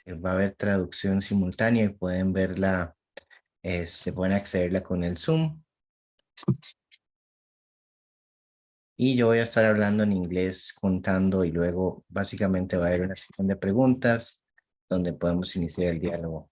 va a haber traducción simultánea y pueden verla, pueden accederla con el Zoom. Y yo voy a estar hablando en inglés, contando, y luego básicamente va a haber una sección de preguntas donde podemos iniciar el diálogo.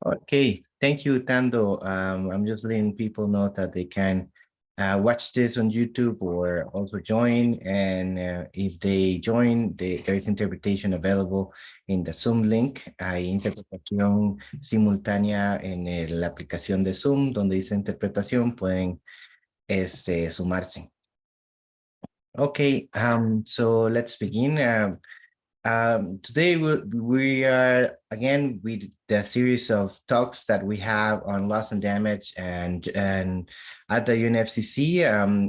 Okay, thank you, Tando. I'm just letting people know that they can watch this on YouTube or also join. And if they join, there is interpretation available in the Zoom link. Hay interpretación simultánea en la aplicación de Zoom, donde dice interpretación, pueden sumarse. Okay, so let's begin. Today we are again with the series of talks that we have on loss and damage and at the UNFCCC.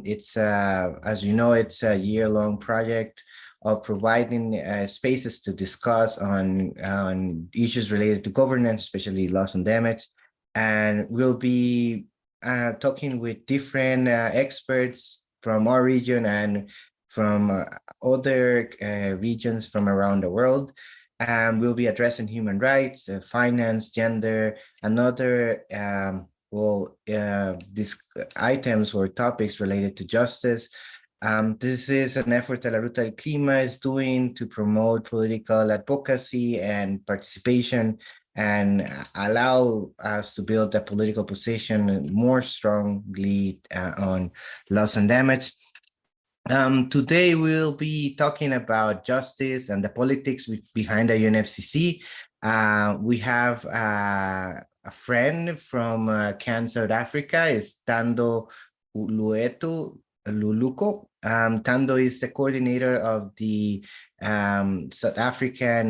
It's as you know, it's a year-long project of providing spaces to discuss on issues related to governance, especially loss and damage. And we'll be talking with different experts from our region and from other regions from around the world. We'll be addressing human rights, finance, gender, and other these items or topics related to justice. This is an effort that la Ruta del Clima is doing to promote political advocacy and participation and allow us to build a political position more strongly on loss and damage. Today we'll be talking about justice and the politics behind the UNFCCC. We have a friend from South Africa, is Tando Luluko. Tando is the coordinator of the South African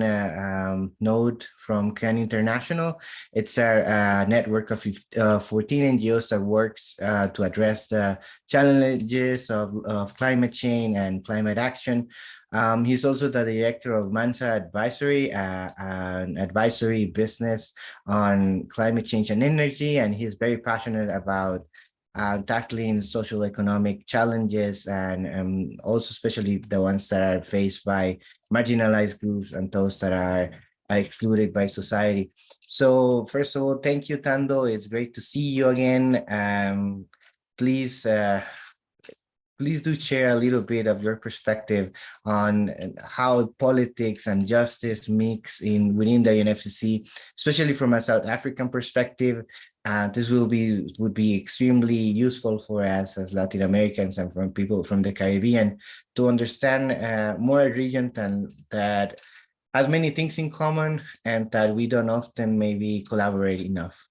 node from CAN International. It's a network of 14 NGOs that works to address the challenges of climate change and climate action. He's also the director of Mansa Advisory, an advisory business on climate change and energy, and he's very passionate about tackling social economic challenges and also especially the ones that are faced by marginalized groups and those that are excluded by society. So first of all, thank you, Tando. It's great to see you again. Please do share a little bit of your perspective on how politics and justice mix within the UNFCCC, especially from a South African perspective. This would be extremely useful for us as Latin Americans and from people from the Caribbean to understand more a region that has many things in common and that we don't often maybe collaborate enough.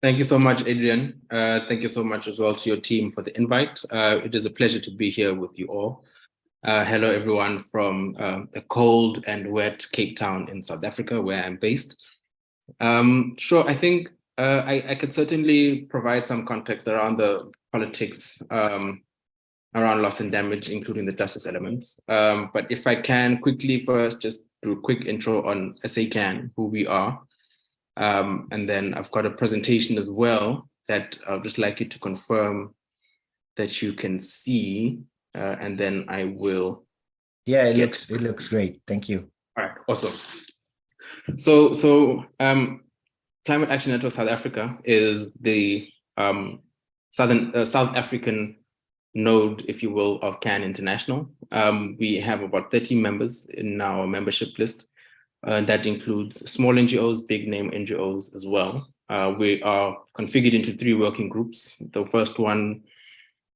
Thank you so much, Adrian. Thank you so much as well to your team for the invite. It is a pleasure to be here with you all. Hello, everyone from the cold and wet Cape Town in South Africa, where I'm based. Sure, I think I could certainly provide some context around the politics around loss and damage, including the justice elements. But if I can quickly first just do a quick intro on SACAN, who we are. And then I've got a presentation as well that I'll just like you to confirm that you can see, and then I will. Yeah, it looks great. Thank you. All right, awesome. So Climate Action Network South Africa is the South African node, if you will, of CAN International. We have about 30 members in our membership list. That includes small NGOs, big name NGOs as well. We are configured into 3 working groups. The first one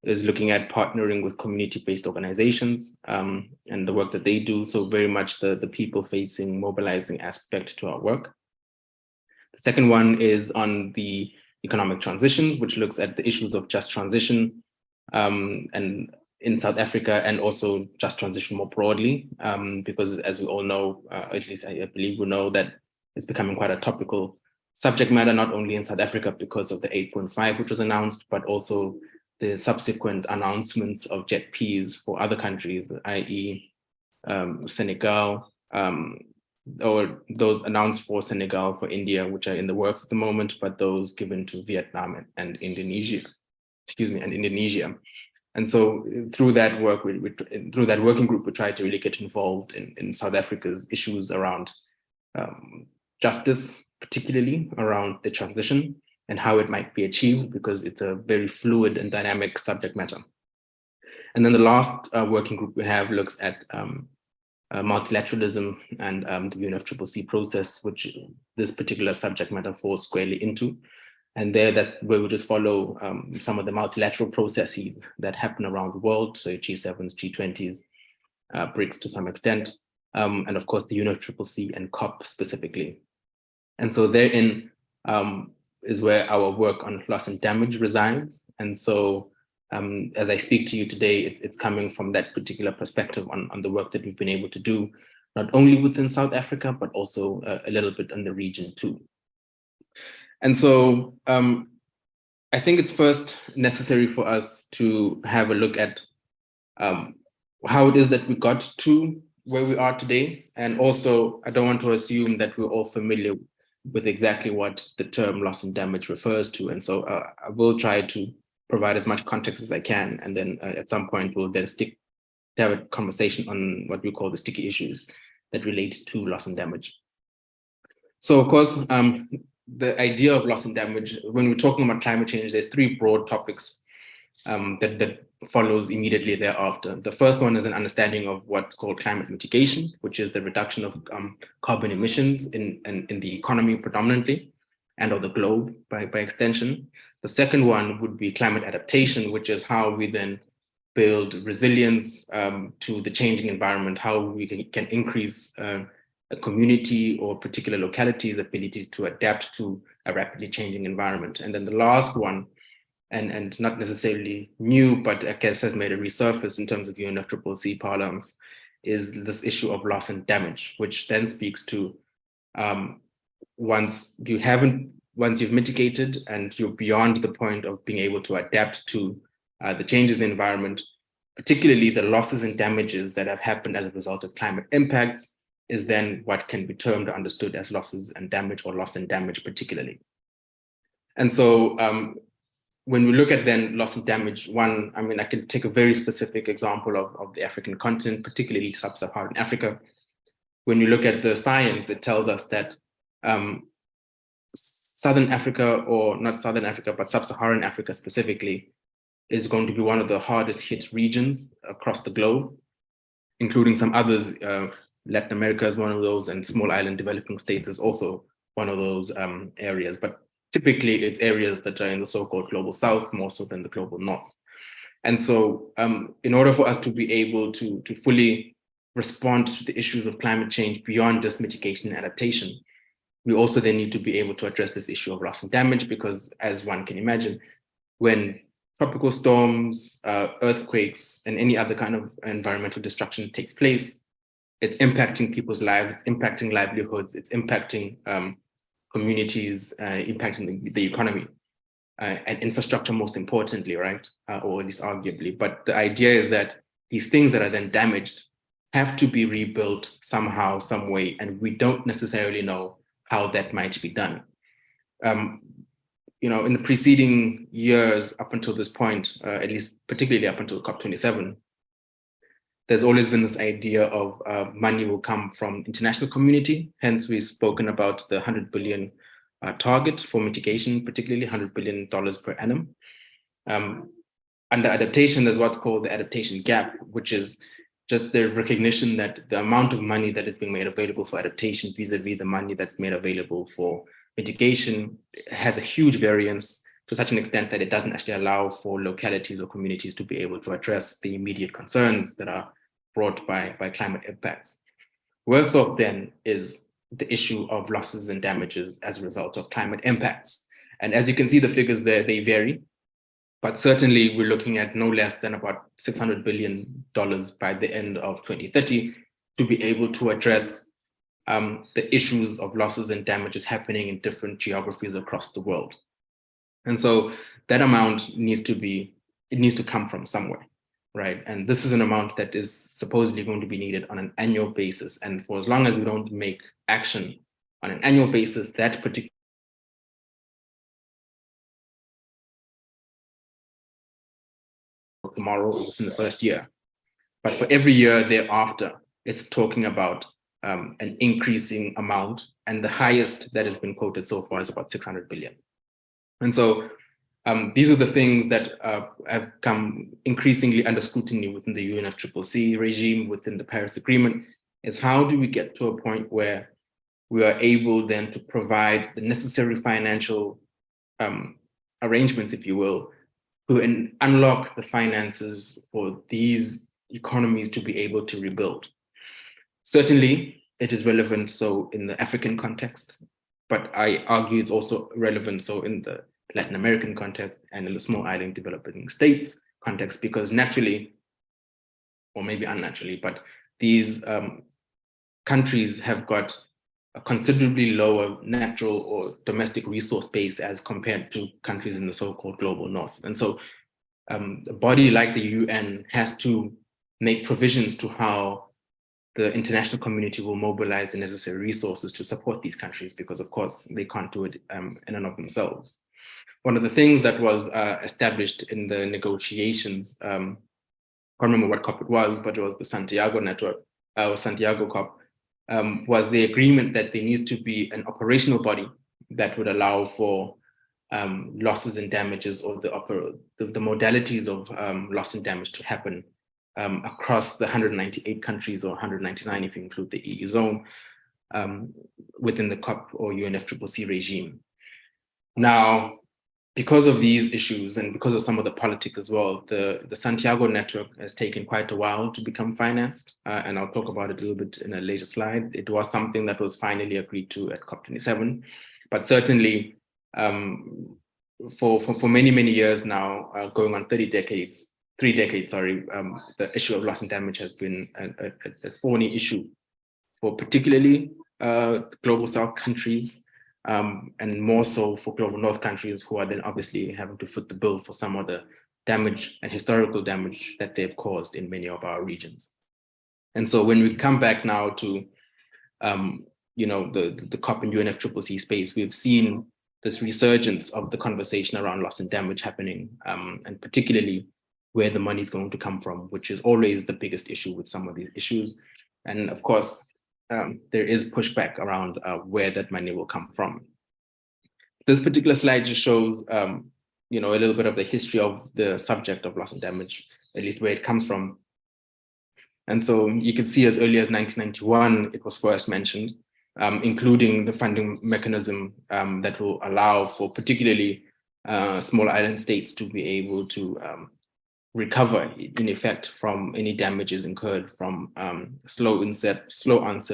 is looking at partnering with community-based organizations and the work that they do. So very much the people-facing, mobilizing aspect to our work. The second one is on the economic transitions, which looks at the issues of just transition and in South Africa, and also just transition more broadly, because as we all know, at least I believe we know, that it's becoming quite a topical subject matter, not only in South Africa because of the 8.5, which was announced, but also the subsequent announcements of JETPs for other countries, i.e. Senegal, or those announced for Senegal, for India, which are in the works at the moment, but those given to Vietnam and Indonesia, and Indonesia. And so through that work, through that working group, we tried to really get involved in South Africa's issues around justice, particularly around the transition and how it might be achieved, because it's a very fluid and dynamic subject matter. And then the last working group we have looks at multilateralism and the UNFCCC process, which this particular subject matter falls squarely into. And there, that's where we just follow some of the multilateral processes that happen around the world, so G7s, G20s, BRICS to some extent, and of course the UNFCCC and COP specifically. And so therein is where our work on loss and damage resides. And so as I speak to you today, it's coming from that particular perspective on the work that we've been able to do, not only within South Africa, but also a little bit in the region too. And so I think it's first necessary for us to have a look at how it is that we got to where we are today. And also, I don't want to assume that we're all familiar with exactly what the term loss and damage refers to. And so I will try to provide as much context as I can. And then at some point, we'll then have a conversation on what we call the sticky issues that relate to loss and damage. So of course, the idea of loss and damage, when we're talking about climate change, there's three broad topics that follows immediately thereafter. The first one is an understanding of what's called climate mitigation, which is the reduction of carbon emissions in the economy predominantly, and of the globe by extension. The second one would be climate adaptation, which is how we then build resilience to the changing environment, how we can increase a community or particular locality's ability to adapt to a rapidly changing environment. And then the last one, and not necessarily new, but I guess has made a resurface in terms of UNFCCC parlance, is this issue of loss and damage, which then speaks to once you've mitigated and you're beyond the point of being able to adapt to the changes in the environment, particularly the losses and damages that have happened as a result of climate impacts, is then what can be termed or understood as losses and damage, or loss and damage particularly. And so when we look at then loss and damage, I can take a very specific example of the African continent, particularly sub-Saharan Africa. When you look at the science, it tells us that Southern Africa, or not Southern Africa, but sub-Saharan Africa specifically, is going to be one of the hardest hit regions across the globe, including some others. Latin America is one of those, and small island developing states is also one of those areas. But typically it's areas that are in the so-called global south more so than the global north. And so in order for us to be able to fully respond to the issues of climate change beyond just mitigation and adaptation, we also then need to be able to address this issue of loss and damage, because as one can imagine, when tropical storms, earthquakes, and any other kind of environmental destruction takes place, it's impacting people's lives, it's impacting livelihoods, it's impacting communities, impacting the economy and infrastructure, most importantly, right? Or at least arguably. But the idea is that these things that are then damaged have to be rebuilt somehow, some way, and we don't necessarily know how that might be done. In the preceding years up until this point, at least particularly up until COP27, there's always been this idea of money will come from international community. Hence, we've spoken about the 100 billion target for mitigation, particularly $100 billion per annum. Under adaptation, there's what's called the adaptation gap, which is just the recognition that the amount of money that is being made available for adaptation vis-a-vis the money that's made available for mitigation has a huge variance, to such an extent that it doesn't actually allow for localities or communities to be able to address the immediate concerns that are brought by climate impacts. Worse off then is the issue of losses and damages as a result of climate impacts. And as you can see, the figures there, they vary, but certainly we're looking at no less than about $600 billion by the end of 2030 to be able to address the issues of losses and damages happening in different geographies across the world. And so that amount needs to come from somewhere, right? And this is an amount that is supposedly going to be needed on an annual basis. And for as long as we don't make action on an annual basis, that particular tomorrow or within the first year. But for every year thereafter, it's talking about an increasing amount, and the highest that has been quoted so far is about 600 billion. And so these are the things that have come increasingly under scrutiny within the UNFCCC regime, within the Paris Agreement, is how do we get to a point where we are able then to provide the necessary financial arrangements, if you will, to unlock the finances for these economies to be able to rebuild. Certainly, it is relevant so in the African context, but I argue it's also relevant so in the Latin American context and in the small island developing states context, because naturally, or maybe unnaturally, but these countries have got a considerably lower natural or domestic resource base as compared to countries in the so-called global north. And so a body like the UN has to make provisions to how the international community will mobilize the necessary resources to support these countries, because of course they can't do it in and of themselves. One of the things that was established in the negotiations, I can't remember what COP it was, but it was the Santiago Network, or Santiago COP, was the agreement that there needs to be an operational body that would allow for losses and damages, or the modalities of loss and damage to happen across the 198 countries, or 199 if you include the EU zone, within the COP or UNFCCC regime. Now, because of these issues and because of some of the politics as well, the Santiago Network has taken quite a while to become financed, and I'll talk about it a little bit in a later slide. It was something that was finally agreed to at COP27, but certainly for many, many years now, going on 3 decades, the issue of loss and damage has been a thorny issue for particularly global South countries, and more so for global North countries, who are then obviously having to foot the bill for some of the damage and historical damage that they've caused in many of our regions. And so when we come back now to the COP and UNFCCC space, we've seen this resurgence of the conversation around loss and damage happening, and particularly where the money is going to come from, which is always the biggest issue with some of these issues. And of course, there is pushback around where that money will come from. This particular slide just shows, a little bit of the history of the subject of loss and damage, at least where it comes from. And so you can see as early as 1991, it was first mentioned, including the funding mechanism that will allow for particularly small island states to be able to recover in effect from any damages incurred from slow onset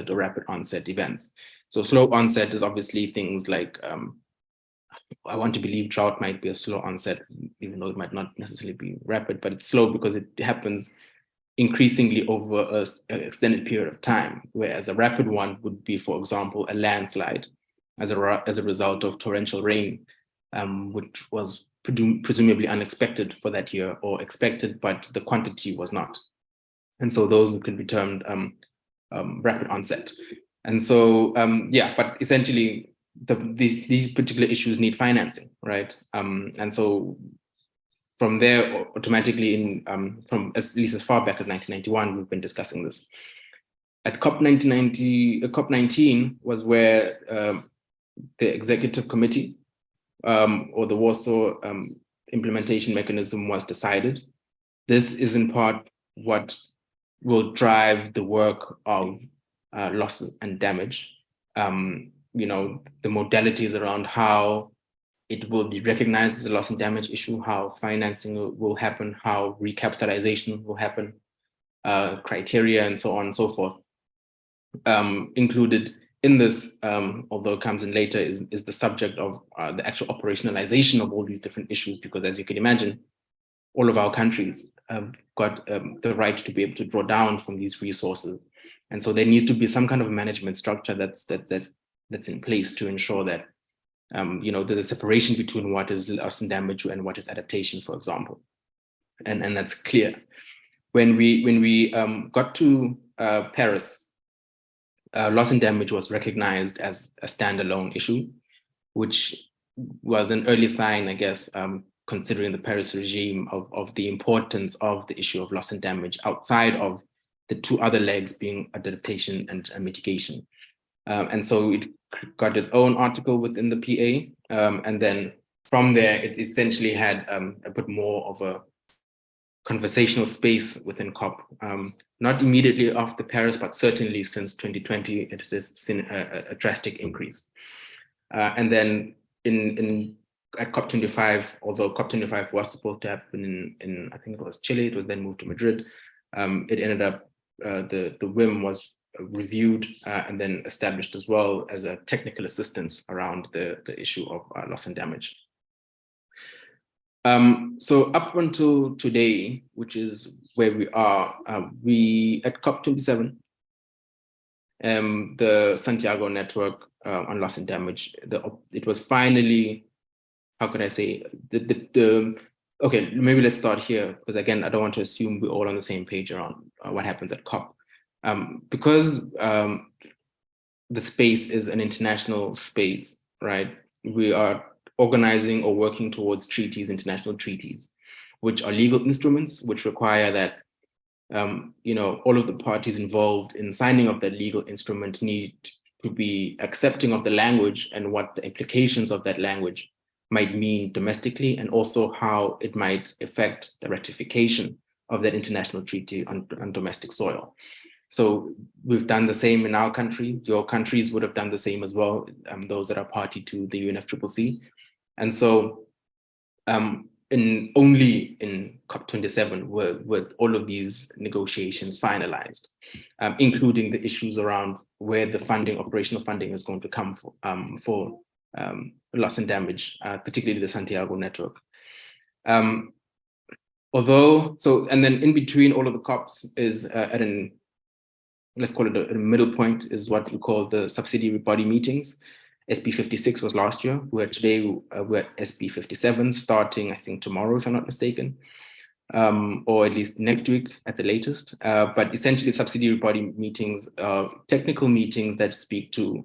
or rapid onset events. So slow onset is obviously things like, I want to believe drought might be a slow onset, even though it might not necessarily be rapid, but it's slow because it happens increasingly over an extended period of time, whereas a rapid one would be, for example, a landslide as a result of torrential rain, which was presumably unexpected for that year, or expected, but the quantity was not. And so those could be termed rapid onset. And so, but essentially these particular issues need financing, right? And so from there, automatically from at least as far back as 1991, we've been discussing this. At COP 19 was where the executive committee or the Warsaw implementation mechanism was decided. This is in part what will drive the work of loss and damage. The modalities around how it will be recognized as a loss and damage issue, how financing will happen, how recapitalization will happen, criteria, and so on and so forth. Included in this, although it comes in later, is the subject of the actual operationalization of all these different issues, because as you can imagine, all of our countries have got the right to be able to draw down from these resources. And so there needs to be some kind of management structure that's in place to ensure that there's a separation between what is loss and damage and what is adaptation, for example. And that's clear. When we got to Paris, loss and damage was recognized as a standalone issue, which was an early sign, I guess, considering the Paris regime of the importance of the issue of loss and damage outside of the two other legs being adaptation and mitigation. And so it got its own article within the PA. And then from there, it essentially had a bit more of a conversational space within COP. Not immediately after Paris, but certainly since 2020, it has seen a drastic increase. And then at COP25, although COP25 was supposed to happen in I think it was Chile, it was then moved to Madrid. It ended up, the WIM was reviewed and then established as well as a technical assistance around the issue of loss and damage. So up until today, which is where we are, we at COP27, the Santiago network on loss and damage, it was finally, how could I say, okay, maybe let's start here, because again, I don't want to assume we're all on the same page around what happens at COP. Because the space is an international space, right? We are organizing or working towards treaties, international treaties, which are legal instruments, which require that all of the parties involved in signing of that legal instrument need to be accepting of the language and what the implications of that language might mean domestically, and also how it might affect the ratification of that international treaty on domestic soil. So we've done the same in our country. Your countries would have done the same as well, those that are party to the UNFCCC. And so only in COP27 were all of these negotiations finalized, including the issues around where the funding, operational funding, is going to come for loss and damage, particularly the Santiago network. And then in between all of the COPs is let's call it a middle point, is what we call the subsidiary body meetings. SB 56 was last year. We're at SB 57, starting, I think, tomorrow, if I'm not mistaken, or at least next week at the latest. But essentially, subsidiary body meetings are technical meetings that speak to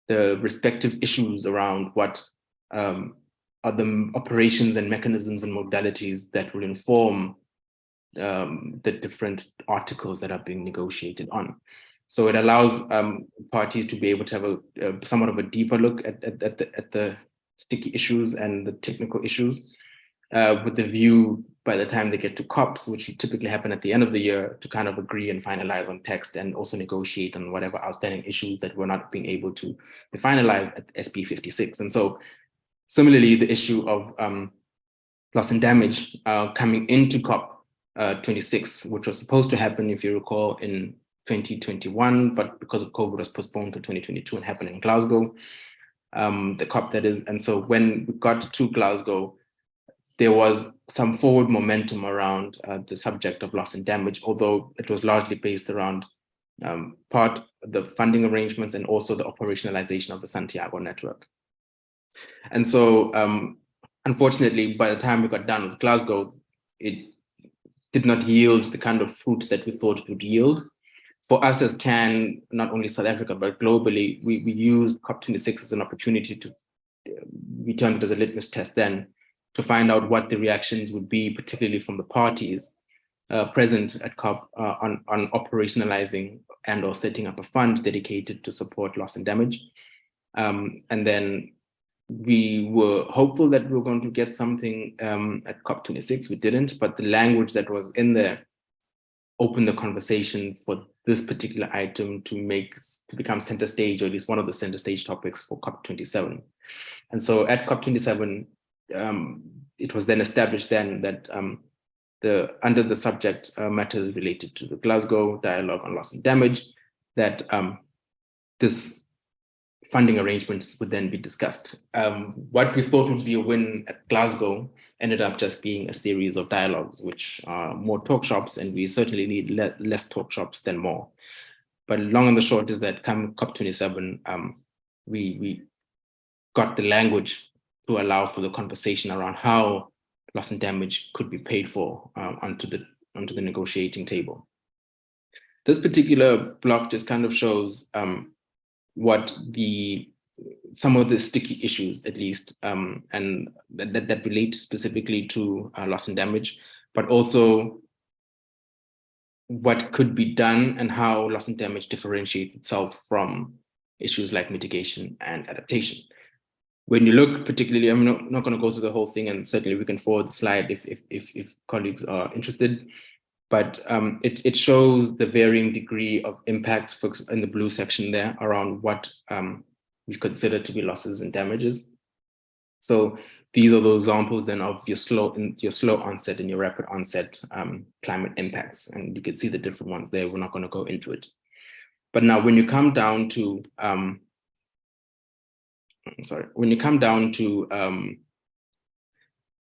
the respective issues around what are the operations and mechanisms and modalities that will inform the different articles that are being negotiated on. So it allows parties to be able to have somewhat of a deeper look at the sticky issues and the technical issues, with the view by the time they get to COPs, which typically happen at the end of the year, to kind of agree and finalize on text and also negotiate on whatever outstanding issues that were not being able to be finalized at SB 56. And so similarly, the issue of loss and damage coming into COP 26, which was supposed to happen, if you recall, in 2021, but because of COVID was postponed to 2022 and happened in Glasgow, the COP that is. And so when we got to Glasgow, there was some forward momentum around the subject of loss and damage, although it was largely based around part of the funding arrangements and also the operationalization of the Santiago network. And so unfortunately, by the time we got done with Glasgow, it did not yield the kind of fruit that we thought it would yield. For us as CAN, not only South Africa, but globally, we used COP26 as an opportunity to, we turned it as a litmus test then, to find out what the reactions would be, particularly from the parties present at COP on operationalizing and or setting up a fund dedicated to support loss and damage. And then we were hopeful that we were going to get something at COP26. We didn't, but the language that was in there opened the conversation for this particular item to become center stage, or at least one of the center stage topics for COP27. And so at COP27, it was then established then that under the subject matters related to the Glasgow dialogue on loss and damage, that this funding arrangements would then be discussed. What we thought would be a win at Glasgow ended up just being a series of dialogues, which are more talk shops, and we certainly need less talk shops than more. But long and the short is that come COP27, we got the language to allow for the conversation around how loss and damage could be paid for onto the negotiating table. This particular block just kind of shows what the some of the sticky issues, at least, and that relate specifically to loss and damage, but also what could be done and how loss and damage differentiates itself from issues like mitigation and adaptation. When you look particularly, I'm not going to go through the whole thing, and certainly we can forward the slide if colleagues are interested, but it shows the varying degree of impacts in the blue section there around what we consider to be losses and damages. So these are the examples then of your slow onset and your rapid onset climate impacts, and you can see the different ones there. We're not going to go into it. But now when you come down to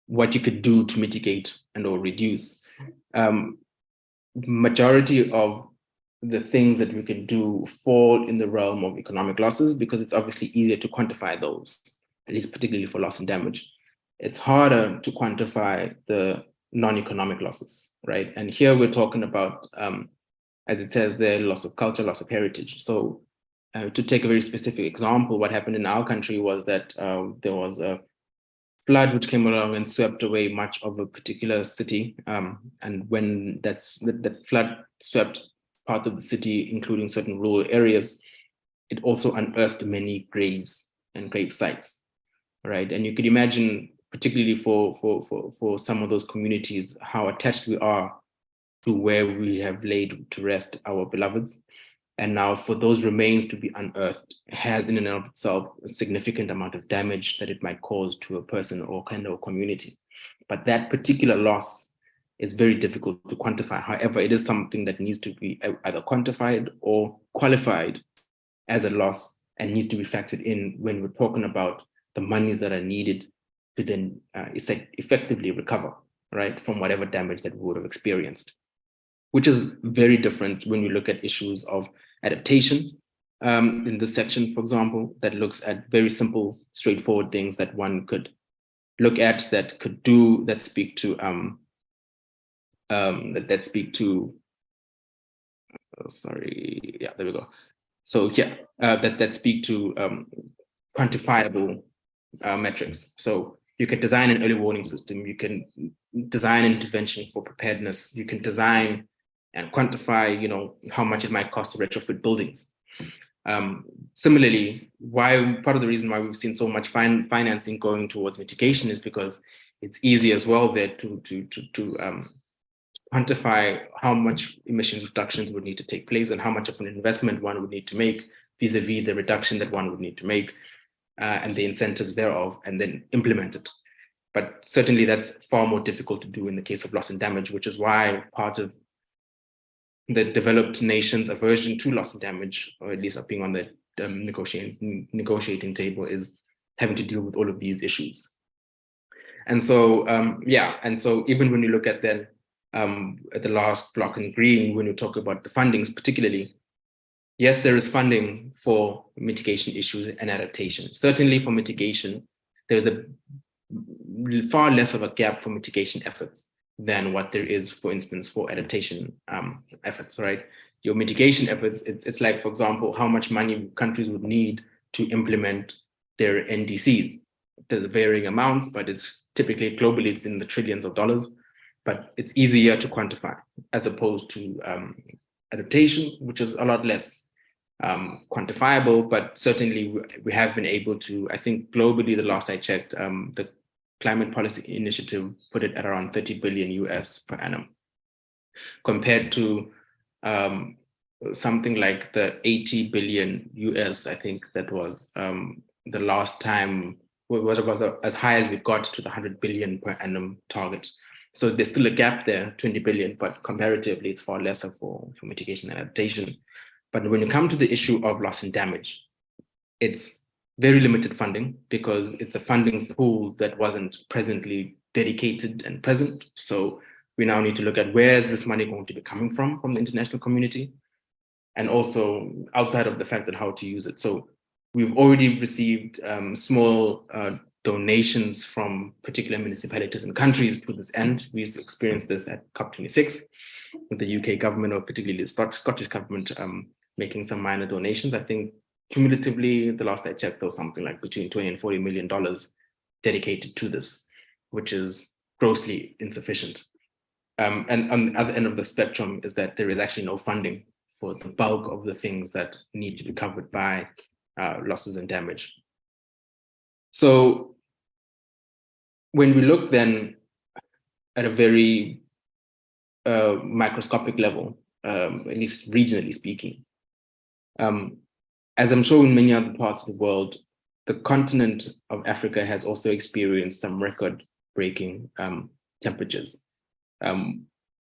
what you could do to mitigate and or reduce, majority of the things that we can do fall in the realm of economic losses, because it's obviously easier to quantify those, at least particularly for loss and damage. It's harder to quantify the non-economic losses, right? And here we're talking about, as it says there, loss of culture, loss of heritage. So to take a very specific example, what happened in our country was that there was a flood which came along and swept away much of a particular city. And when that flood swept parts of the city, including certain rural areas, it also unearthed many graves and grave sites, right? And you could imagine, particularly for some of those communities, how attached we are to where we have laid to rest our beloveds. And now for those remains to be unearthed has in and of itself a significant amount of damage that it might cause to a person or kind of community. But that particular loss is very difficult to quantify. However, it is something that needs to be either quantified or qualified as a loss and needs to be factored in when we're talking about the monies that are needed to then effectively recover, right, from whatever damage that we would have experienced, which is very different when you look at issues of adaptation. In this section, for example, that looks at very simple, straightforward things that one could look at that could do, that speak to, sorry, yeah, there we go. So yeah, that speak to quantifiable metrics. So you can design an early warning system, you can design an intervention for preparedness, you can design and quantify, how much it might cost to retrofit buildings. Similarly, part of the reason why we've seen so much financing going towards mitigation is because it's easy as well there to quantify how much emissions reductions would need to take place and how much of an investment one would need to make vis-a-vis the reduction that one would need to make and the incentives thereof, and then implement it. But certainly that's far more difficult to do in the case of loss and damage, which is why part of the developed nations' aversion to loss and damage, or at least being on the negotiating table, is having to deal with all of these issues. And so, and so even when you look at then at the last block in green, when you talk about the fundings particularly, yes, there is funding for mitigation issues and adaptation. Certainly for mitigation, there's a far less of a gap for mitigation efforts than what there is, for instance, for adaptation efforts, right? Your mitigation efforts, it's like, for example, how much money countries would need to implement their NDCs. There's varying amounts, but it's typically globally, it's in the trillions of dollars, but it's easier to quantify as opposed to adaptation, which is a lot less quantifiable, but certainly we have been able to, I think globally, the last I checked, the Climate Policy Initiative put it at around 30 billion US per annum, compared to something like the 80 billion US, I think that was the last time, was as high as we got to the 100 billion per annum target. So there's still a gap there, 20 billion, but comparatively it's far lesser for mitigation and adaptation. But when you come to the issue of loss and damage, it's very limited funding because it's a funding pool that wasn't presently dedicated and present. So we now need to look at where is this money going to be coming from the international community, and also outside of the fact that how to use it. So we've already received small donations from particular municipalities and countries to this end. We experienced this at COP26 with the UK government, or particularly the Scottish government, making some minor donations. I think cumulatively, the last I checked, there was something like between $20 and $40 million dedicated to this, which is grossly insufficient. And on the other end of the spectrum is that there is actually no funding for the bulk of the things that need to be covered by losses and damage. So when we look then at a very microscopic level, at least regionally speaking, as I'm sure in many other parts of the world, the continent of Africa has also experienced some record-breaking temperatures.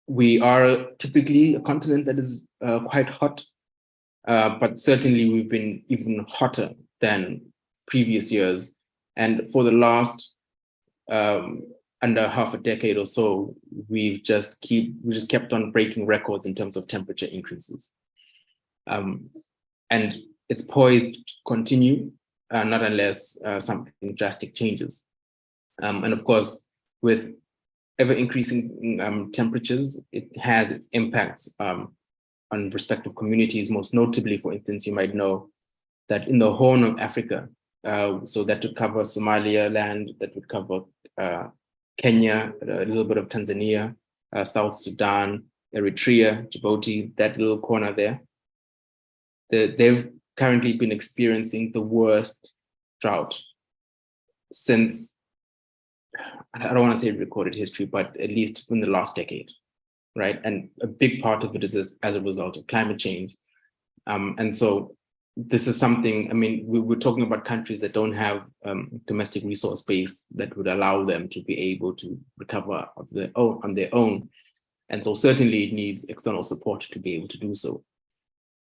We are typically a continent that is quite hot, but certainly we've been even hotter than previous years. And for the last under half a decade or so, we just kept on breaking records in terms of temperature increases. And it's poised to continue, not unless something drastic changes. And of course, with ever increasing temperatures, it has its impacts on respective communities. Most notably, for instance, you might know that in the Horn of Africa, so that would cover Somalia land, that would cover Kenya, a little bit of Tanzania, South Sudan, Eritrea, Djibouti, that little corner there. They've currently been experiencing the worst drought since, I don't want to say recorded history, but at least in the last decade, right? And a big part of it is as a result of climate change. And so this is something, I mean, we're talking about countries that don't have domestic resource base that would allow them to be able to recover on their own. And so certainly it needs external support to be able to do so.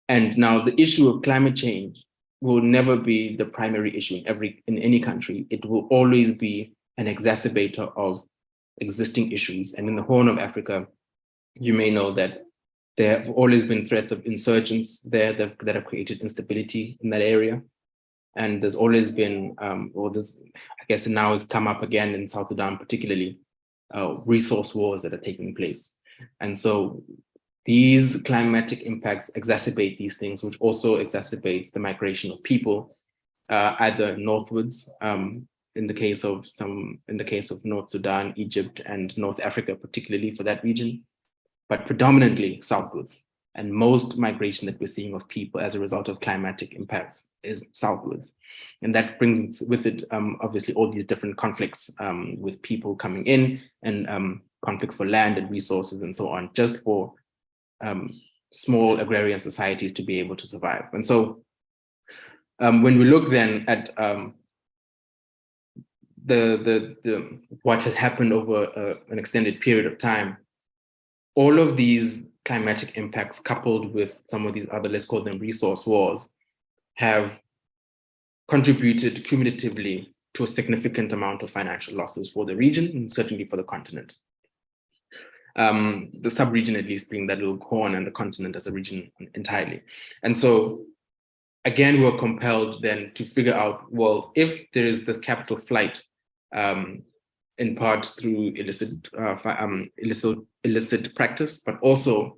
And now the issue of climate change will never be the primary issue in any country. It will always be an exacerbator of existing issues. And in the Horn of Africa, you may know that there have always been threats of insurgents there that have created instability in that area. And there's always been, or this, I guess now has come up again in South Sudan, particularly resource wars that are taking place. And so these climatic impacts exacerbate these things, which also exacerbates the migration of people, either northwards, in the case of North Sudan, Egypt, and North Africa, particularly for that region, but predominantly southwards. And most migration that we're seeing of people as a result of climatic impacts is southwards. And that brings with it, obviously, all these different conflicts with people coming in and conflicts for land and resources and so on, just for small agrarian societies to be able to survive. And so when we look then at what has happened over an extended period of time, all of these climatic impacts coupled with some of these other, let's call them resource wars, have contributed cumulatively to a significant amount of financial losses for the region and certainly for the continent. The sub-region at least being that little corn, and the continent as a region entirely. And so again, we're compelled then to figure out, well, if there is this capital flight, in part through illicit practice, but also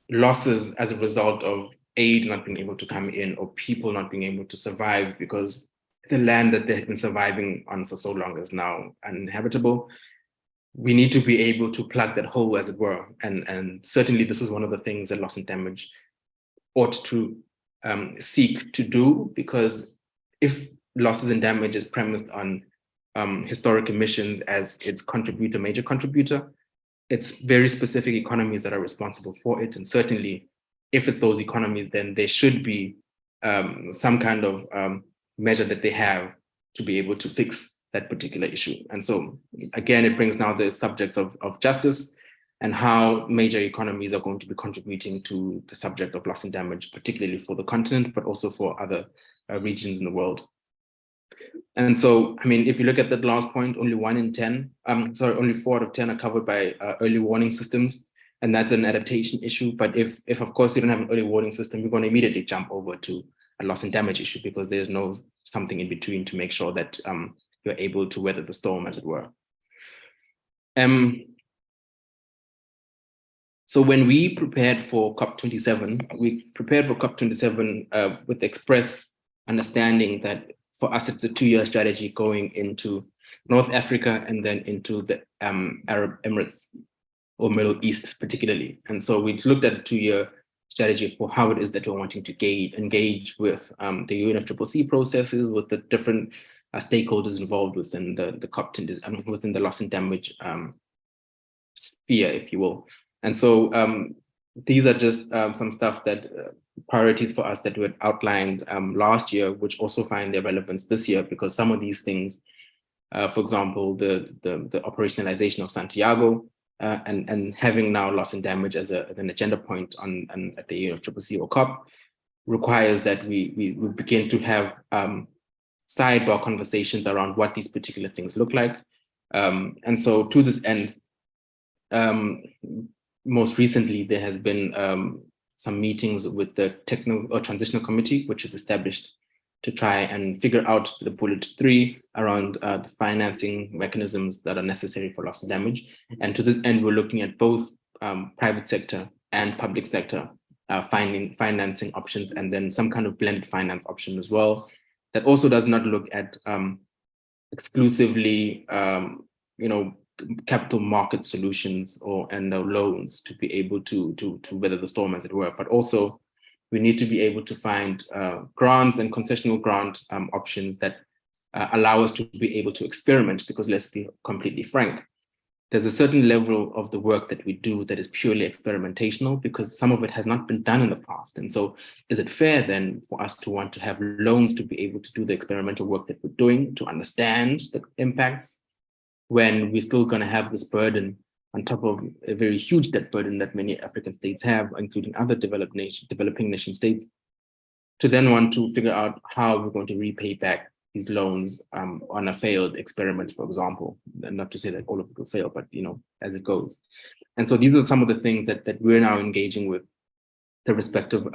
losses as a result of aid not being able to come in or people not being able to survive because the land that they have been surviving on for so long is now uninhabitable. We need to be able to plug that hole, as it were. And certainly this is one of the things that loss and damage ought to seek to do, because if losses and damage is premised on historic emissions as its major contributor, it's very specific economies that are responsible for it. And certainly if it's those economies, then there should be some kind of measure that they have to be able to fix that particular issue. And so again, it brings now the subjects of justice and how major economies are going to be contributing to the subject of loss and damage, particularly for the continent, but also for other regions in the world. And so, I mean, if you look at that last point, only 4 out of 10 are covered by early warning systems, and that's an adaptation issue. But if of course you don't have an early warning system, you're going to immediately jump over to a loss and damage issue because there's no something in between to make sure that you're able to weather the storm, as it were. So when we prepared for COP27, we prepared for COP27 with the express understanding that for us, it's a 2-year strategy going into North Africa and then into the Arab Emirates or Middle East particularly. And so we looked at a 2-year strategy for how it is that we're wanting to engage with the UNFCCC processes, with the different stakeholders involved within the COP, within the loss and damage sphere, if you will. And so these are just some stuff that priorities for us that were outlined last year, which also find their relevance this year, because some of these things, for example, the operationalization of Santiago and having now loss and damage as an agenda point at the UNFCCC or COP requires that we begin to have sidebar conversations around what these particular things look like. And so to this end, most recently, there has been some meetings with the Technical or Transitional Committee, which is established to try and figure out the bullet 3 around the financing mechanisms that are necessary for loss and damage. And to this end, we're looking at both private sector and public sector financing options, and then some kind of blended finance option as well. That also does not look at exclusively, capital market solutions and loans to be able to weather the storm, as it were, but also we need to be able to find grants and concessional grant options that allow us to be able to experiment, because let's be completely frank, there's a certain level of the work that we do that is purely experimentational, because some of it has not been done in the past. And so is it fair then for us to want to have loans to be able to do the experimental work that we're doing, to understand the impacts, when we're still going to have this burden on top of a very huge debt burden that many African states have, including other developing nation states, to then want to figure out how we're going to repay back these loans on a failed experiment, for example. And not to say that all of it will fail, but as it goes. And so these are some of the things that we're now engaging with the respective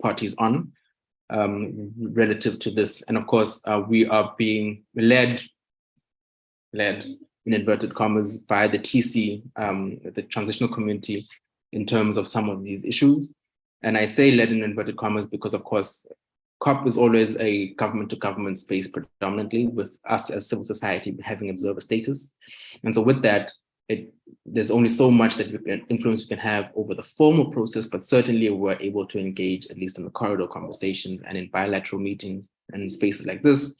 parties on relative to this. And of course, we are being led in inverted commas by the TC, the transitional community, in terms of some of these issues. And I say led in inverted commas because, of course, COP is always a government-to-government space predominantly, with us as civil society having observer status. And so with that, there's only so much that influence we can have over the formal process, but certainly we're able to engage, at least in the corridor conversations and in bilateral meetings and in spaces like this,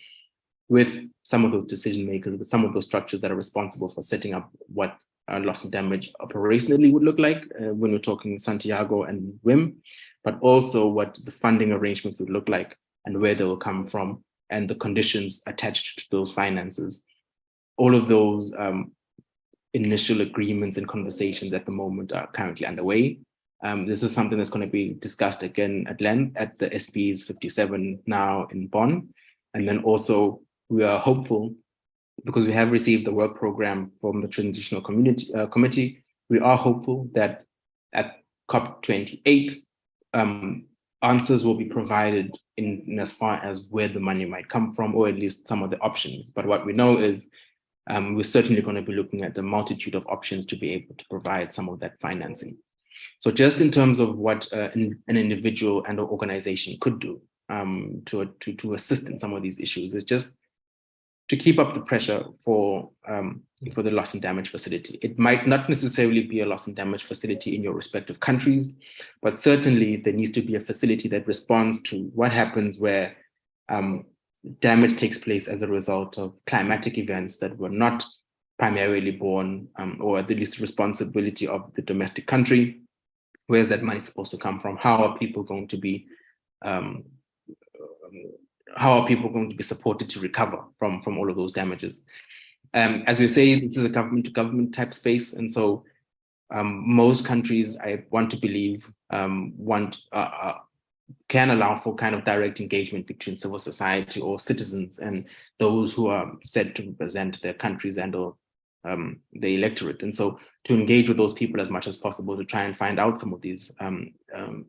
with some of those decision makers, with some of those structures that are responsible for setting up what loss and damage operationally would look like when we're talking Santiago and WIM, but also what the funding arrangements would look like and where they will come from and the conditions attached to those finances. All of those initial agreements and conversations at the moment are currently underway. This is something that's going to be discussed again at length at the SB's 57 now in Bonn. And then also we are hopeful, because we have received the work program from the Transitional Committee, we are hopeful that at COP28, answers will be provided in as far as where the money might come from, or at least some of the options. But what we know is we're certainly going to be looking at a multitude of options to be able to provide some of that financing. So just in terms of what an individual and an organization could do to assist in some of these issues, is just to keep up the pressure for the loss and damage facility. It might not necessarily be a loss and damage facility in your respective countries, but certainly there needs to be a facility that responds to what happens where damage takes place as a result of climatic events that were not primarily borne or at the least responsibility of the domestic country. Where's that money supposed to come from? How are people going to be supported to recover from all of those damages? As we say, this is a government-to-government type space, and so most countries, I want to believe, can allow for kind of direct engagement between civil society or citizens and those who are said to represent their countries and or the electorate. And so to engage with those people as much as possible to try and find out some of these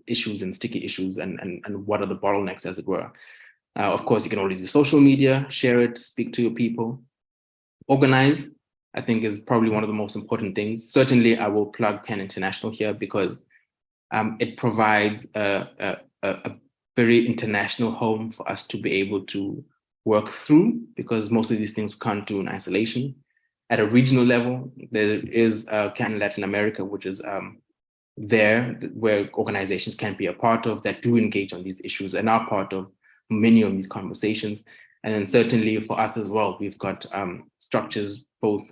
issues and sticky issues and what are the bottlenecks, as it were. Of course, you can always use social media, share it, speak to your people, organize, I think is probably one of the most important things. Certainly, I will plug CAN International here because it provides a very international home for us to be able to work through, because most of these things we can't do in isolation. At a regional level, there is CAN Latin America, which is there where organizations can be a part of that do engage on these issues and are part of many of these conversations. And then certainly for us as well, we've got structures both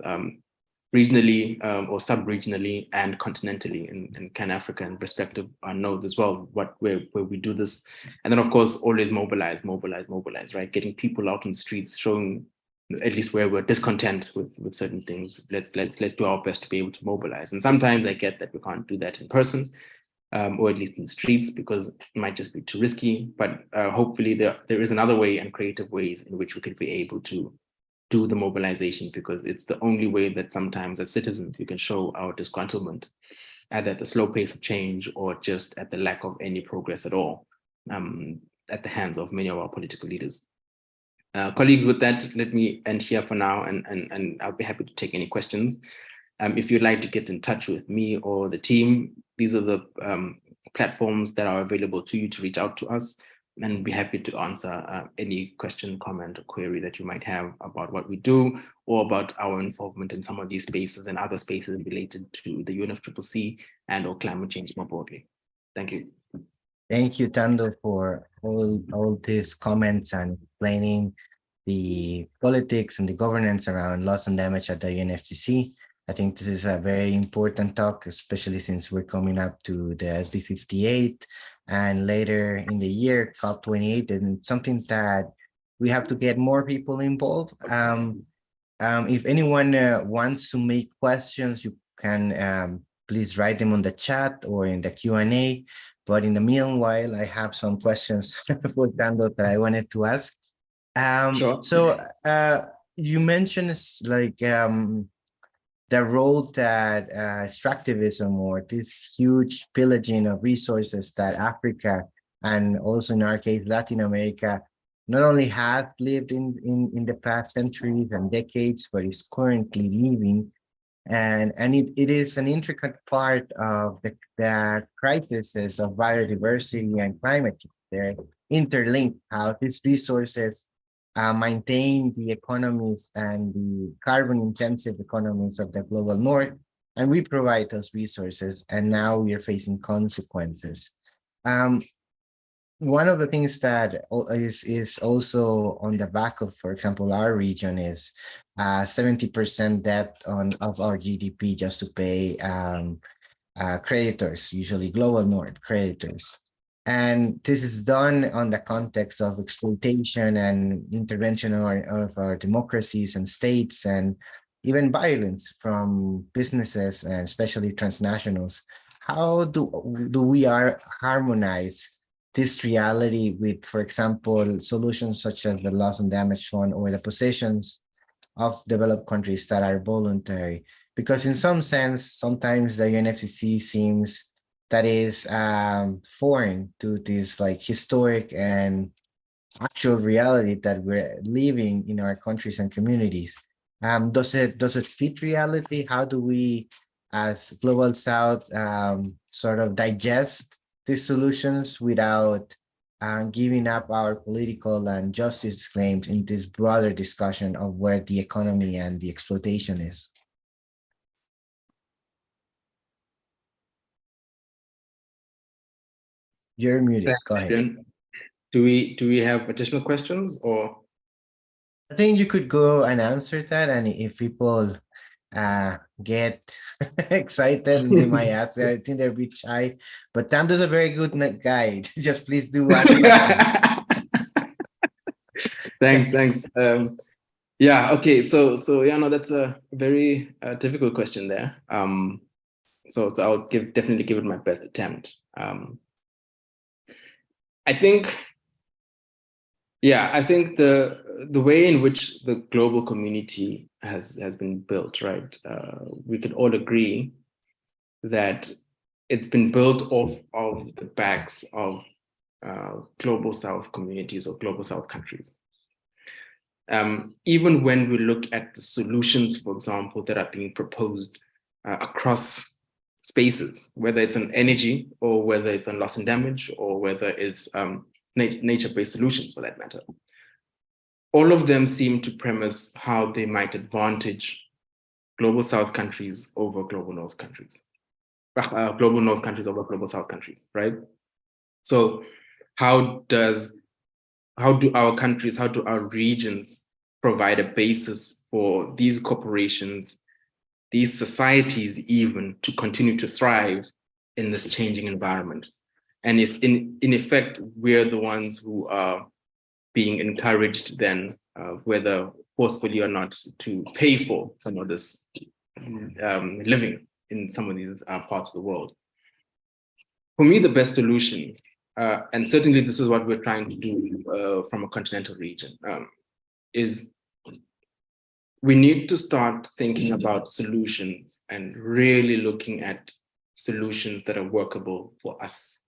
regionally or sub-regionally and continentally in CAN Africa and respective nodes as well, where we do this. And then of course, always mobilize, right? Getting people out on the streets, showing at least where we're discontent with certain things. Let's do our best to be able to mobilize. And sometimes I get that we can't do that in person, or at least in the streets, because it might just be too risky. But hopefully there is another way and creative ways in which we could be able to do the mobilization, because it's the only way that sometimes as citizens we can show our disgruntlement, either at the slow pace of change or just at the lack of any progress at all at the hands of many of our political leaders. Colleagues, with that, let me end here for now, and I'll be happy to take any questions. If you'd like to get in touch with me or the team, these are the platforms that are available to you to reach out to us, and we'll be happy to answer any question, comment, or query that you might have about what we do or about our involvement in some of these spaces and other spaces related to the UNFCCC and or climate change more broadly. Thank you. Thank you, Tando, for all these comments and explaining the politics and the governance around loss and damage at the UNFCCC. I think this is a very important talk, especially since we're coming up to the SB 58 and later in the year, COP28, and something that we have to get more people involved. If anyone wants to make questions, you can please write them on the chat or in the Q&A. But in the meanwhile, I have some questions for Tando that I wanted to ask. Sure. So you mentioned like the role that extractivism or this huge pillaging of resources that Africa and also in our case Latin America not only has lived in the past centuries and decades, but is currently living. And it is an intricate part of the crises of biodiversity and climate change. They're interlinked, how these resources maintain the economies and the carbon-intensive economies of the global north, and we provide those resources, and now we are facing consequences. One of the things that is also on the back of, for example, our region is 70% debt of our GDP just to pay creditors, usually global north creditors. And this is done on the context of exploitation and intervention of our democracies and states, and even violence from businesses and especially transnationals. How do we harmonize this reality with, for example, solutions such as the loss and damage fund or the positions of developed countries that are voluntary? Because in some sense, sometimes the UNFCCC seems that is foreign to this like historic and actual reality that we're living in our countries and communities. Does it fit reality? How do we, as Global South, sort of digest these solutions without giving up our political and justice claims in this broader discussion of where the economy and the exploitation is? You're muted. Thanks, Go ahead. Adrian. Do we have additional questions, or? I think you could go and answer that, and if people get excited, they might ask. I think they're a bit shy, but Tando's a very good guide. Just please do ask questions. Thanks. Yeah. Okay. So yeah, no, that's a very difficult question there. So I'll definitely give it my best attempt. I think the way in which the global community has been built, right? We could all agree that it's been built off of the backs of global South communities or global South countries. Even when we look at the solutions, for example, that are being proposed across spaces, whether it's on energy or whether it's on loss and damage or whether it's nature-based solutions for that matter, all of them seem to premise how they might advantage global South countries over global North countries, global North countries over global South countries, right? So how do our countries, how do our regions provide a basis for these corporations, these societies even, to continue to thrive in this changing environment? And it's in effect, we're the ones who are being encouraged then, whether forcefully or not, to pay for some of this living in some of these parts of the world. For me, the best solution, and certainly this is what we're trying to do from a continental region, is we need to start thinking about solutions and really looking at solutions that are workable for us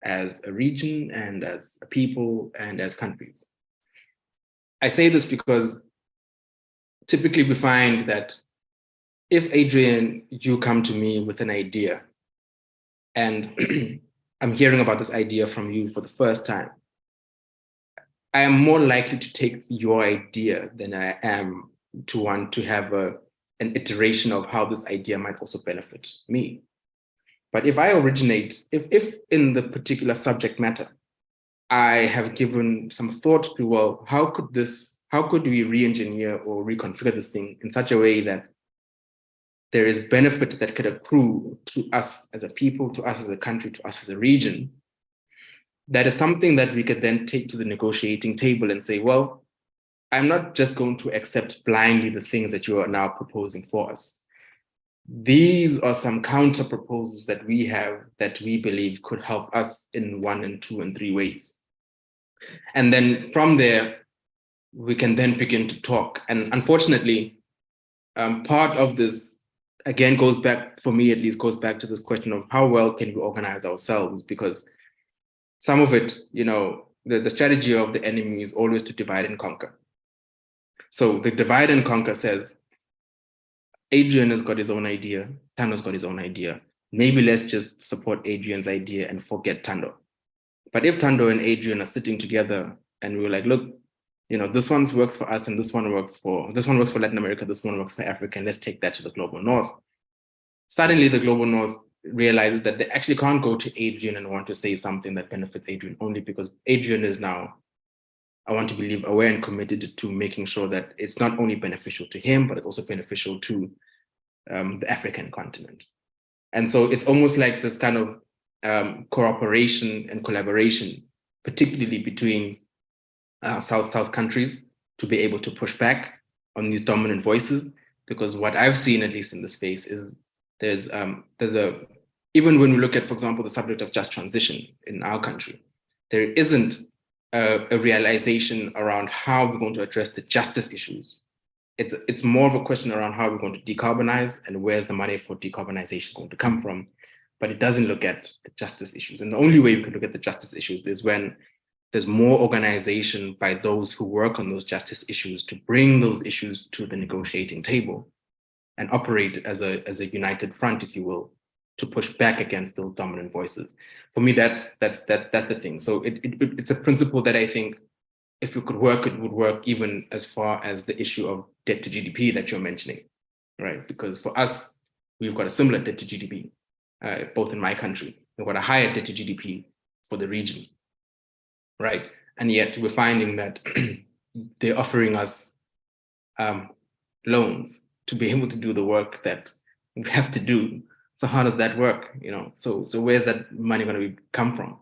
as a region and as a people and as countries. I say this because typically we find that if, Adrian, you come to me with an idea and I'm hearing about this idea from you for the first time, I am more likely to take your idea than I am to want to have an iteration of how this idea might also benefit me. But if I originate, if in the particular subject matter, I have given some thought to, well, how could we re-engineer or reconfigure this thing in such a way that there is benefit that could accrue to us as a people, to us as a country, to us as a region, that is something that we could then take to the negotiating table and say, well, I'm not just going to accept blindly the things that you are now proposing for us. These are some counter proposals that we have that we believe could help us in 1 and 2 and 3 ways. And then from there, we can then begin to talk. And unfortunately, part of this, again, goes back, for me at least, goes back to this question of how well can we organize ourselves? Because some of it, you know, the strategy of the enemy is always to divide and conquer. So the divide and conquer says, Adrian has got his own idea, Tando's got his own idea. Maybe let's just support Adrian's idea and forget Tando. But if Tando and Adrian are sitting together and we're like, look, you know, this one works for us and this one works for Latin America, this one works for Africa, and let's take that to the global north. Suddenly the global north realizes that they actually can't go to Adrian and want to say something that benefits Adrian only because Adrian is now, I want to believe, aware and committed to making sure that it's not only beneficial to him, but it's also beneficial to the African continent. And so it's almost like this kind of cooperation and collaboration, particularly between South-South countries, to be able to push back on these dominant voices. Because what I've seen, at least in the space, is there's even when we look at, for example, the subject of just transition in our country, there isn't a realization around how we're going to address the justice issues. It's more of a question around how we're going to decarbonize and where's the money for decarbonization going to come from, but it doesn't look at the justice issues. And the only way we can look at the justice issues is when there's more organization by those who work on those justice issues to bring those issues to the negotiating table and operate as a united front, if you will, to push back against those dominant voices. For me, that's the thing. So it's a principle that I think if it could work, it would work even as far as the issue of debt to GDP that you're mentioning, right? Because for us, we've got a similar debt to GDP, both in my country. We've got a higher debt to GDP for the region, right? And yet we're finding that they're offering us loans to be able to do the work that we have to do. So how does that work? You know, so where's that money going to come from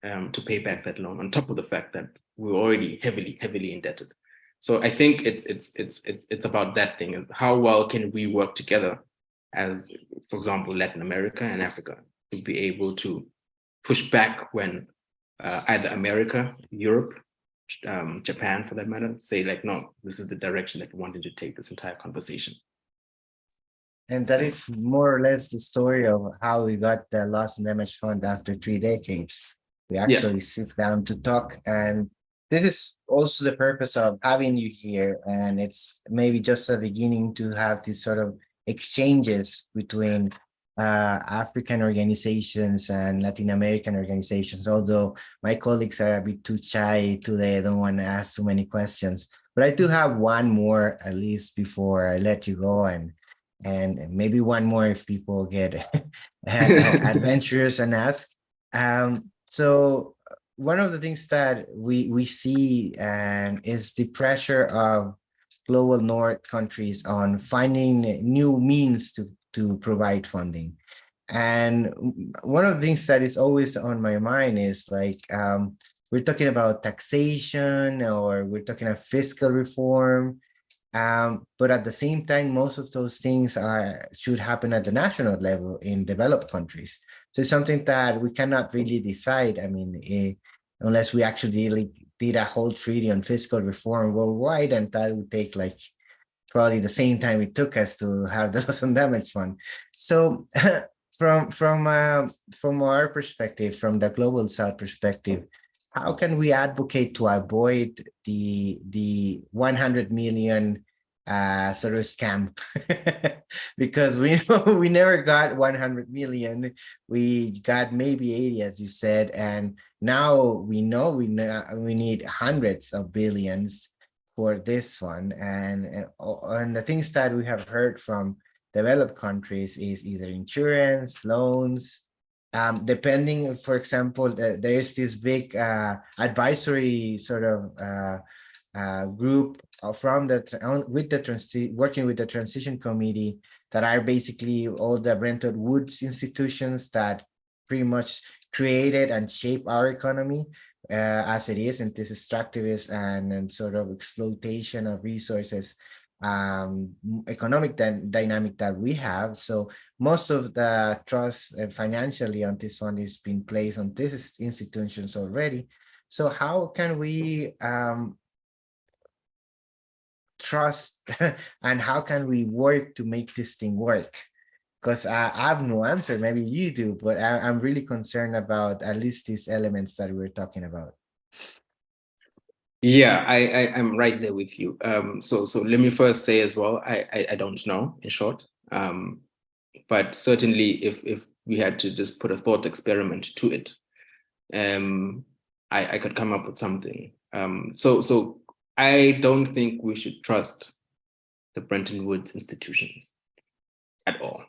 to pay back that loan? On top of the fact that we're already heavily indebted. So I think it's about that thing. How well can we work together as, for example, Latin America and Africa, to be able to push back when either America, Europe, Japan, for that matter, say like, no, this is the direction that we wanted to take this entire conversation. And that is more or less the story of how we got the Loss and Damage Fund after 3 decades. We actually sit down to talk, and this is also the purpose of having you here, and it's maybe just a beginning to have these sort of exchanges between African organizations and Latin American organizations. Although my colleagues are a bit too shy today, I don't want to ask too many questions. But I do have one more at least before I let you go, and maybe one more if people get adventurous and ask. So one of the things that we see and is the pressure of global north countries on finding new means to provide funding. And one of the things that is always on my mind is like we're talking about taxation, or we're talking about fiscal reform, but at the same time, most of those things should happen at the national level in developed countries. So it's something that we cannot really decide. I mean, unless we actually did a whole treaty on fiscal reform worldwide, and that would take like probably the same time it took us to have the loss and damage fund. So from our perspective, from the global south perspective, how can we advocate to avoid the 100 million sort of scam? Because we know we never got 100 million. We got maybe 80, as you said, and now we know we need hundreds of billions for this one. And the things that we have heard from developed countries is either insurance, loans, depending, for example, there is this big advisory sort of group from working with the transition committee, that are basically all the Bretton Woods institutions that pretty much created and shape our economy as it is, and this extractivist and sort of exploitation of resources economic dynamic that we have. So most of the trust financially on this fund is being placed on these institutions already. So how can we trust and how can we work to make this thing work? Because I have no answer, maybe you do, but I'm really concerned about at least these elements that we're talking about. Yeah, I'm right there with you. So let me first say as well, I don't know, in short. But certainly if we had to just put a thought experiment to it, I could come up with something. So I don't think we should trust the Bretton Woods institutions at all.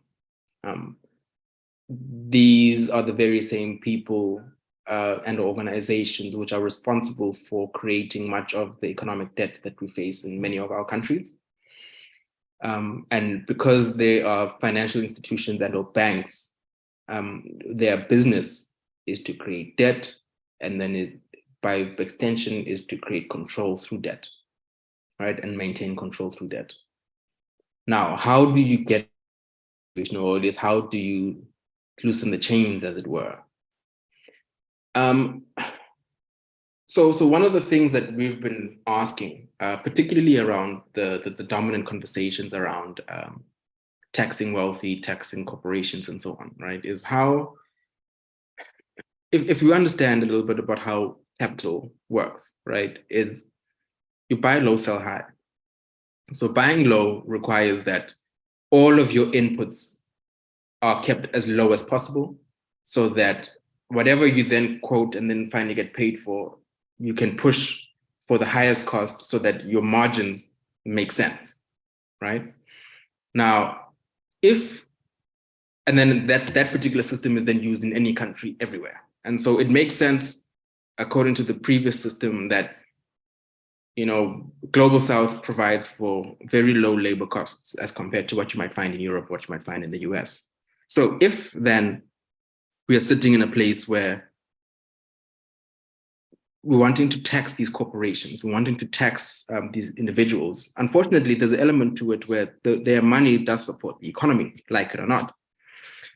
These are the very same people and organizations which are responsible for creating much of the economic debt that we face in many of our countries. And because they are financial institutions and or banks, their business is to create debt, and then by extension is to create control through debt, right? And maintain control through debt. Now, how do you get, or this, how do you loosen the chains, as it were? So one of the things that we've been asking, particularly around the dominant conversations around taxing wealthy, taxing corporations, and so on, right, is how, if you understand a little bit about how capital works, right, is you buy low, sell high. So buying low requires that all of your inputs are kept as low as possible, so that whatever you then quote and then finally get paid for, you can push for the highest cost so that your margins make sense, right? Now, and then that particular system is then used in any country everywhere. And so it makes sense, according to the previous system, that, you know, Global South provides for very low labor costs as compared to what you might find in Europe, what you might find in the US. So if then we are sitting in a place where we're wanting to tax these corporations, we're wanting to tax these individuals, unfortunately, there's an element to it where their money does support the economy, like it or not.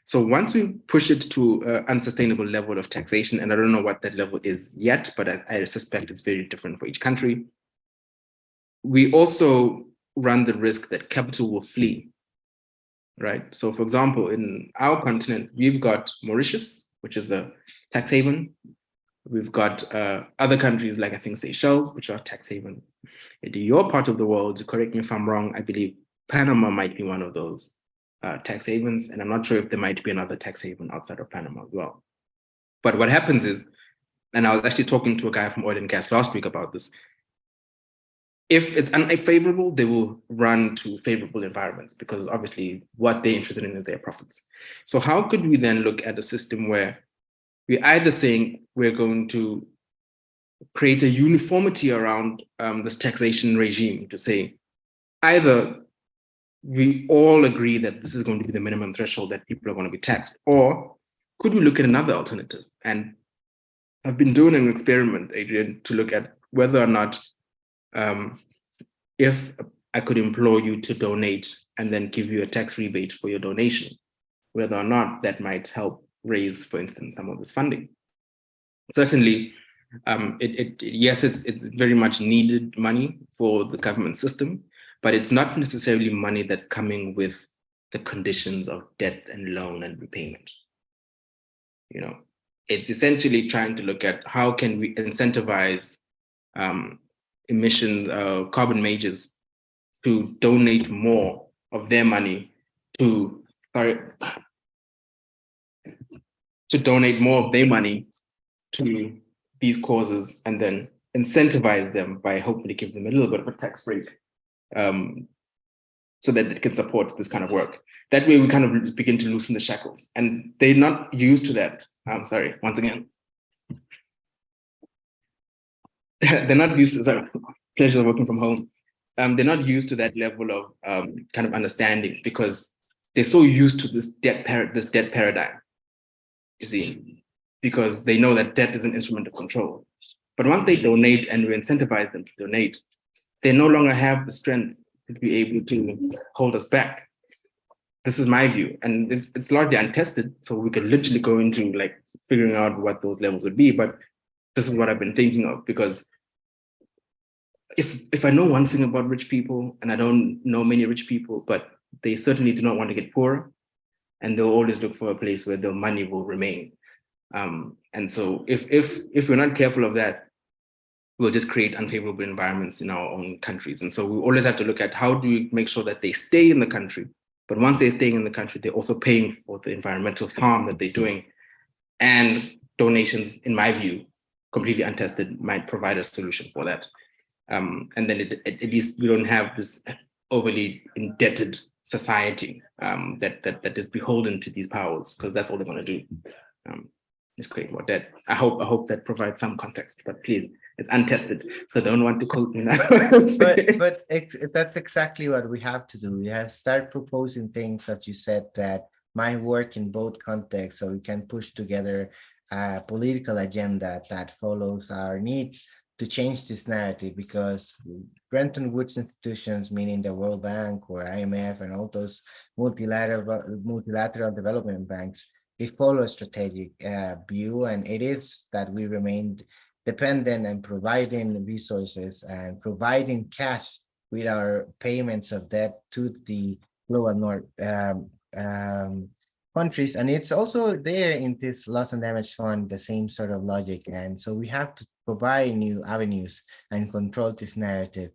So once we push it to an unsustainable level of taxation, and I don't know what that level is yet, but I suspect it's very different for each country, we also run the risk that capital will flee, right? So for example, in our continent, we've got Mauritius, which is a tax haven. We've got other countries like I think Seychelles, which are tax havens. In your part of the world, correct me if I'm wrong, I believe Panama might be one of those tax havens, and I'm not sure if there might be another tax haven outside of Panama as well. But what happens is, and I was actually talking to a guy from oil and gas last week about this, if it's unfavorable, they will run to favorable environments because obviously what they're interested in is their profits. So how could we then look at a system where we're either saying we're going to create a uniformity around this taxation regime to say either we all agree that this is going to be the minimum threshold that people are going to be taxed, or could we look at another alternative? And I've been doing an experiment, Adrian, to look at whether or not if I could implore you to donate and then give you a tax rebate for your donation, whether or not that might help raise, for instance, some of this funding. Certainly, yes, it's very much needed money for the government system, but it's not necessarily money that's coming with the conditions of debt and loan and repayment. You know, it's essentially trying to look at how can we incentivize carbon majors to donate more of their money to donate more of their money to these causes and then incentivize them by hopefully giving them a little bit of a tax break so that it can support this kind of work. That way we kind of begin to loosen the shackles, and they're not used to that. I'm sorry, once again. They're not used to, sorry, pleasure of working from home. They're not used to that level of kind of understanding because they're so used to this debt paradigm, you see, because they know that debt is an instrument of control. But once they donate and we incentivize them to donate, they no longer have the strength to be able to hold us back. This is my view, and it's largely untested, so we could literally go into like figuring out what those levels would be. But this is what I've been thinking of, because if I know one thing about rich people, and I don't know many rich people, but they certainly do not want to get poorer, and they'll always look for a place where their money will remain. And so if we're not careful of that, we'll just create unfavorable environments in our own countries. And so we always have to look at how do we make sure that they stay in the country, but once they're staying in the country, they're also paying for the environmental harm that they're doing. And donations, in my view, completely untested, might provide a solution for that. And then at least we don't have this overly indebted society that is beholden to these powers, because that's all they're going to do. Is create more debt. I hope that provides some context, but please, it's untested, so don't want to quote me now. but that's exactly what we have to do. We have to start proposing things, as you said, that might work in both contexts, so we can push together a political agenda that follows our need to change this narrative, because Bretton Woods institutions, meaning the World Bank or IMF and all those multilateral development banks, they follow a strategic view, and it is that we remain dependent and providing resources and providing cash with our payments of debt to the global north countries. And it's also there in this loss and damage fund, the same sort of logic. And so we have to provide new avenues and control this narrative.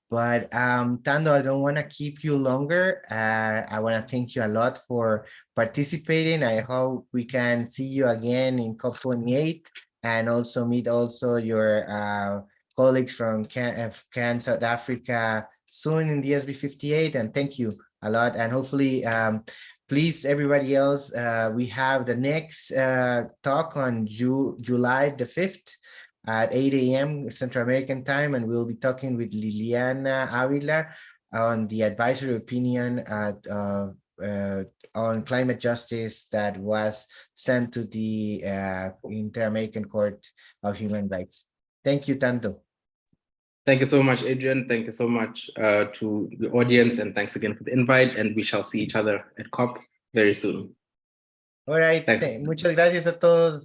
But Tando, I don't want to keep you longer. I want to thank you a lot for participating. I hope we can see you again in COP28 and also meet your colleagues from Can South Africa soon in DSB 58. And thank you a lot. And hopefully, please, everybody else, we have the next talk on July the 5th. At 8 a.m. Central American time, and we'll be talking with Liliana Avila on the advisory opinion on climate justice that was sent to the Inter-American Court of Human Rights. Thank you, Tanto. Thank you so much, Adrian. Thank you so much to the audience, and thanks again for the invite, and we shall see each other at COP very soon. All right. Muchas gracias a todos.